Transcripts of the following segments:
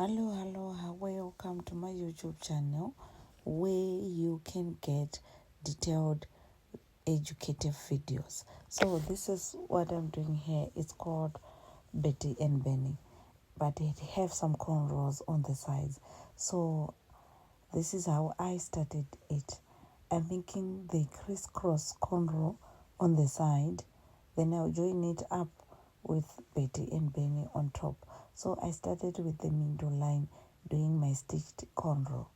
Hello, welcome to my YouTube channel where you can get detailed educative videos. So this is what I'm doing here. It's called Betty and Benny, but it have some cornrows on the sides. So this is how I started it. I'm making the crisscross cornrow on the side, then I'll join it up with Betty and Benny on top. So I started with the middle line doing my stitched cornrow.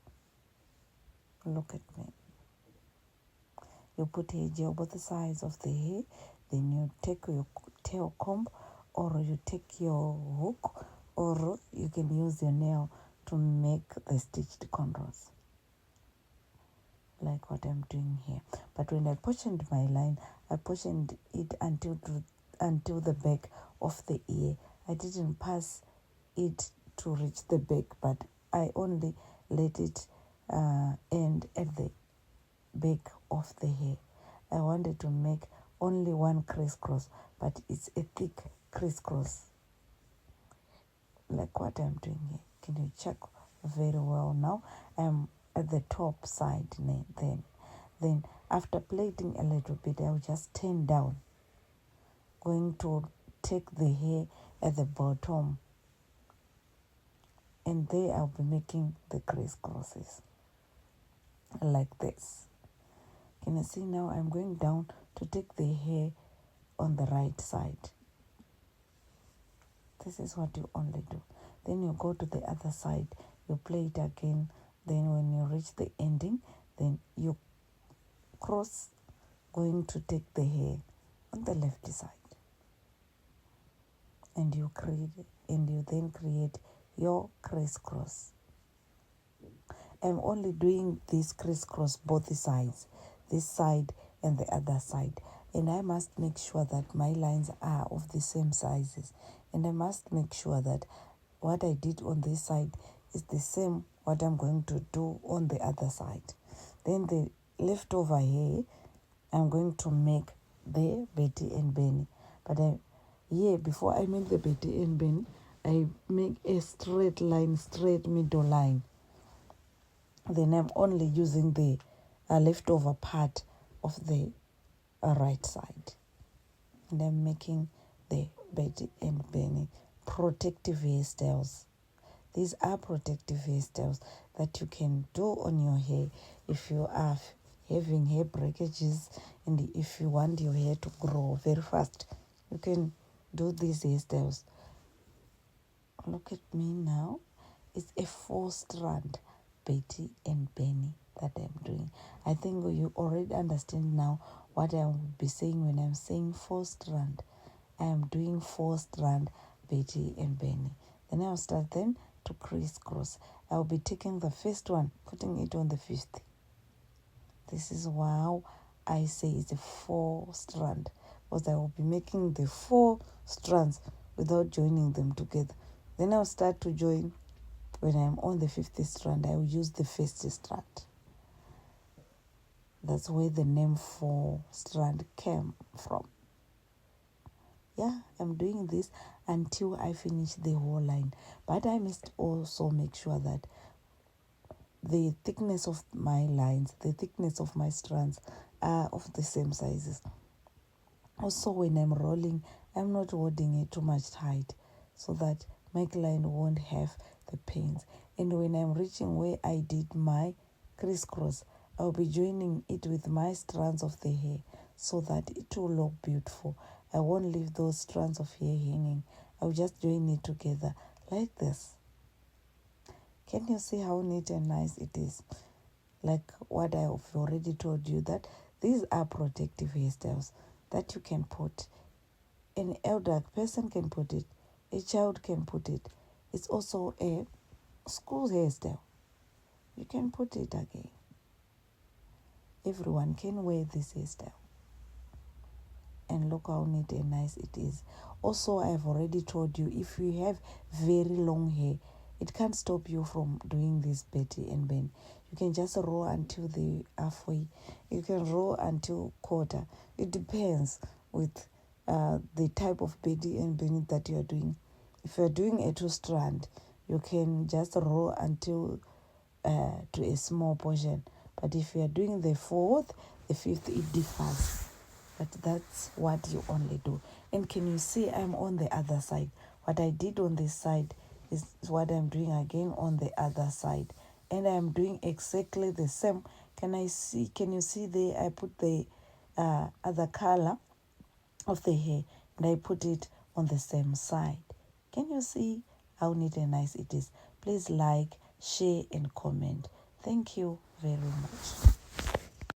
Look at me. You put a gel on both sides of the hair, then you take your tail comb, or you take your hook, or you can use your nail to make the stitched cornrows, like what I'm doing here. But when I portioned my line, I portioned it until the back of the ear. I didn't pass it to reach the back, but I only let it end at the back of the hair. I wanted to make only one crisscross, but it's a thick crisscross, like what I'm doing here. Can you check very well now? I'm at the top side then after plaiting a little bit, I'll just turn down, going to take the hair at the bottom, and there I'll be making the crisscrosses like this. Can you see now? I'm going down to take the hair on the right side. This is what you only do. Then you go to the other side, you plait it again. Then when you reach the ending, then you cross, going to take the hair on the left side, and you then create your crisscross. I'm only doing this crisscross both sides, this side and the other side, and I must make sure that my lines are of the same sizes, and I must make sure that what I did on this side is the same what I'm going to do on the other side. Then the leftover hair, I'm going to make the Betty and Benny. But before I make the Betty and Benny, I make a straight middle line. Then I'm only using the leftover part of the right side. And I'm making the Betty and Benny protective hairstyles. These are protective hairstyles that you can do on your hair if you are having hair breakages, and if you want your hair to grow very fast, you can do these hairstyles. Look at me now. It's a 4-strand Betty and Benny that I'm doing. I think you already understand now what I will be saying when I'm saying 4-strand. I am doing 4-strand Betty and Benny. Then I'll start then to crisscross. I'll be taking the first one, putting it on the 5th. This is how I say it's a 4-strand, because I will be making the 4 strands without joining them together. Then I'll start to join. When I'm on the 5th strand, I will use the 1st strand. That's where the name 4-strand came from. Yeah, I'm doing this until I finish the whole line. But I must also make sure that the thickness of my lines, the thickness of my strands are of the same sizes. Also, when I'm rolling, I'm not holding it too much tight so that my client won't have the pains. And when I'm reaching where I did my crisscross, I'll be joining it with my strands of the hair so that it will look beautiful. I won't leave those strands of hair hanging. I'll just join it together like this. Can you see how neat and nice it is? Like what I have already told you, that these are protective hairstyles that you can put. An elder person can put it. A child can put it. It's also a school hairstyle. You can put it again. Everyone can wear this hairstyle. And look how neat and nice it is. Also, I've already told you, if you have very long hair, it can't stop you from doing this Betty and Ben. You can just roll until the halfway. You can roll until quarter. It depends with the type of Betty and Ben that you are doing. If you're doing a 2-strand, you can just roll until to a small portion. But if you are doing the fourth, the fifth, it differs. But that's what you only do. And can you see I'm on the other side? What I did on this side is what I'm doing again on the other side. And I'm doing exactly the same. Can you see there? I put the other color of the hair and I put it on the same side. Can you see how neat and nice it is? Please like, share and comment. Thank you very much.